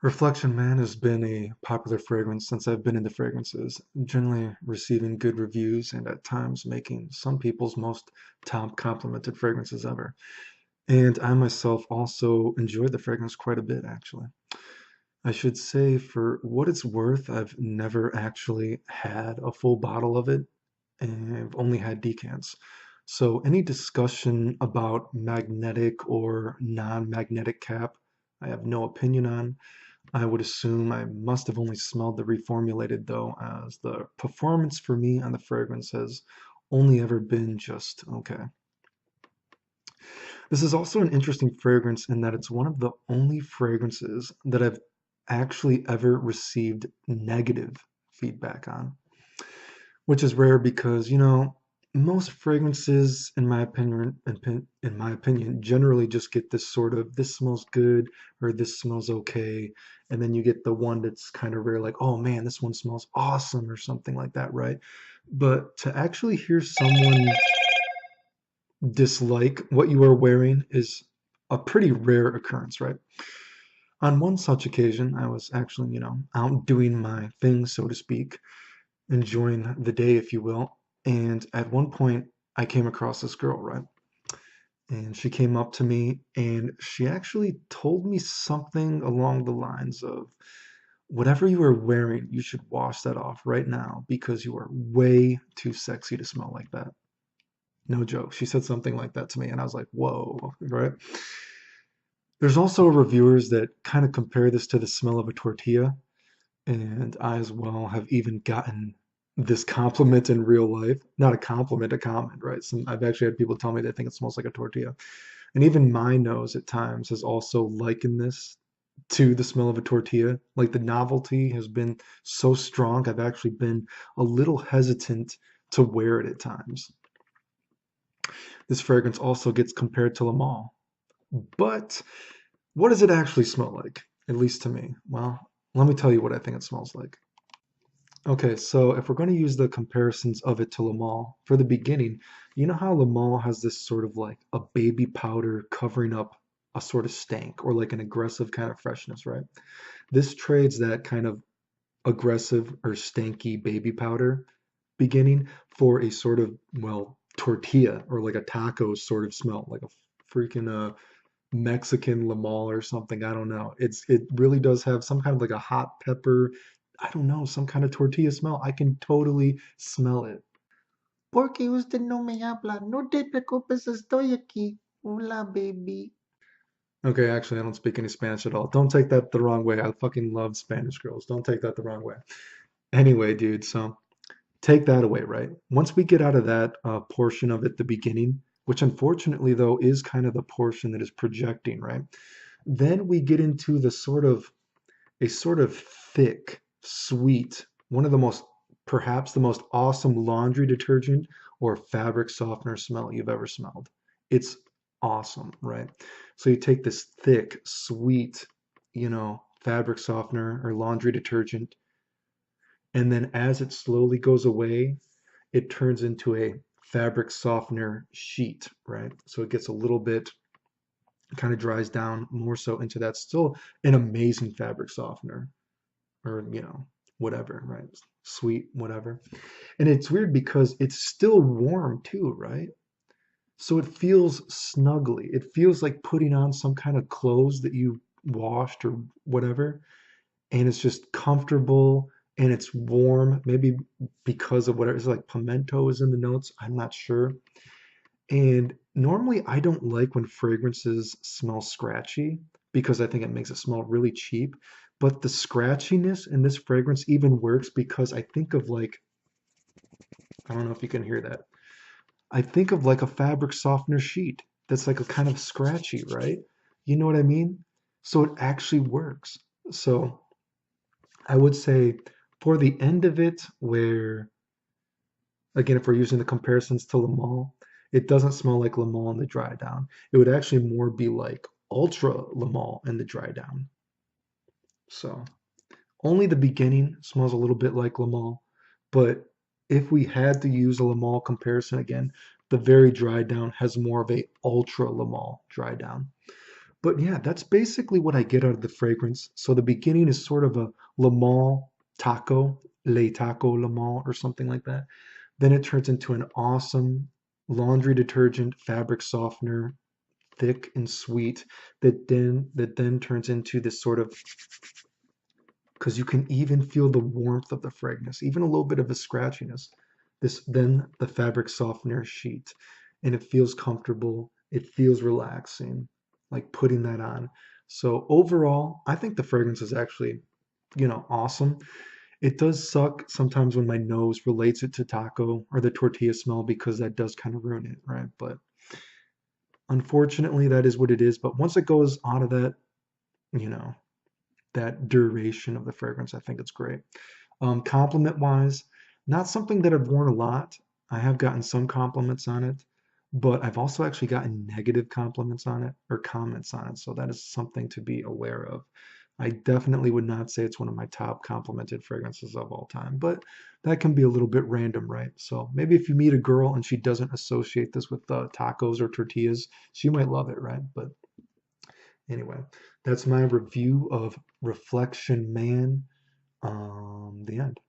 Reflection Man has been a popular fragrance since I've been into fragrances, generally receiving good reviews and at times making some people's most top complimented fragrances ever. And I myself also enjoyed the fragrance quite a bit, actually. I should say, for what it's worth, I've never actually had a full bottle of it, and I've only had decants. So any discussion about magnetic or non-magnetic cap, I have no opinion on. I would assume I must have only smelled the reformulated though, as the performance for me on the fragrance has only ever been just okay. This is also an interesting fragrance in that it's one of the only fragrances that I've actually ever received negative feedback on, which is rare because, most fragrances, in my opinion, generally just get this sort of this smells good or this smells okay, and then you get the one that's kind of rare, like, oh man, this one smells awesome or something like that, right? But to actually hear someone dislike what you are wearing is a pretty rare occurrence, right? On one such occasion, I was actually, out doing my thing, so to speak, enjoying the day, if you will. And at one point, I came across this girl, right? And she came up to me and she actually told me something along the lines of, whatever you are wearing, you should wash that off right now because you are way too sexy to smell like that. No joke. She said something like that to me, and I was like, whoa, right? There's also reviewers that kind of compare this to the smell of a tortilla, and I as well have even gotten this compliment in real life. Not a compliment, a comment, right? I've actually had people tell me they think it smells like a tortilla. And even my nose at times has also likened this to the smell of a tortilla. Like the novelty has been so strong, I've actually been a little hesitant to wear it at times. This fragrance also gets compared to Le Mans. But what does it actually smell like? At least to me. Well, let me tell you what I think it smells like. Okay, so if we're going to use the comparisons of it to Le Mans, for the beginning, you know how Le Mans has this sort of like a baby powder covering up a sort of stank or like an aggressive kind of freshness, right? This trades that kind of aggressive or stanky baby powder beginning for a sort of, well, tortilla or like a taco sort of smell, like a freaking Mexican Le Mans or something. I don't know. It really does have some kind of like a hot pepper, I don't know, some kind of tortilla smell. I can totally smell it. Porque usted no me habla. No te preocupes, estoy aquí. Hola, baby. Okay, actually, I don't speak any Spanish at all. Don't take that the wrong way. I fucking love Spanish girls. Don't take that the wrong way. Anyway, dude, so take that away, right? Once we get out of that portion of it, the beginning, which unfortunately, though, is kind of the portion that is projecting, right? Then we get into a sort of thick, sweet, one of the most, perhaps the most awesome laundry detergent or fabric softener smell you've ever smelled. It's awesome, right? So you take this thick, sweet, fabric softener or laundry detergent, and then as it slowly goes away, it turns into a fabric softener sheet, right? So it gets a little bit, kind of dries down more so into that. Still an amazing fabric softener, or whatever, right? Sweet, whatever. And it's weird because it's still warm too, right? So it feels snuggly. It feels like putting on some kind of clothes that you washed or whatever, and it's just comfortable and it's warm. Maybe because of whatever, it's like pimento is in the notes. I'm not sure. And normally I don't like when fragrances smell scratchy because I think it makes it smell really cheap. But the scratchiness in this fragrance even works because I think of like, I don't know if you can hear that. I think of like a fabric softener sheet that's like a kind of scratchy, right? You know what I mean? So it actually works. So I would say for the end of it, where again, if we're using the comparisons to Le Mans, it doesn't smell like Le Mans in the dry down. It would actually more be like Ultra Le Mans in the dry down. So only the beginning smells a little bit like Le Mans, but if we had to use a Le Mans comparison again, the very dry down has more of a Ultra Le Mans dry down. But yeah, that's basically what I get out of the fragrance. So the beginning is sort of a Le Mans taco, Le Taco Le Mans or something like that. Then it turns into an awesome laundry detergent, fabric softener, thick and sweet, that then turns into this sort of, because you can even feel the warmth of the fragrance, even a little bit of a scratchiness. This then the fabric softener sheet, and it feels comfortable. It feels relaxing, like putting that on. So overall, I think the fragrance is actually, awesome. It does suck sometimes when my nose relates it to taco or the tortilla smell because that does kind of ruin it, right? But unfortunately, that is what it is. But once it goes out of that, you know, that duration of the fragrance, I think it's great. Compliment wise, not something that I've worn a lot. I have gotten some compliments on it, but I've also actually gotten negative compliments on it or comments on it. So that is something to be aware of. I definitely would not say it's one of my top complimented fragrances of all time, but that can be a little bit random, right? So maybe if you meet a girl and she doesn't associate this with tacos or tortillas, she might love it, right? But anyway, that's my review of Reflection Man. The end.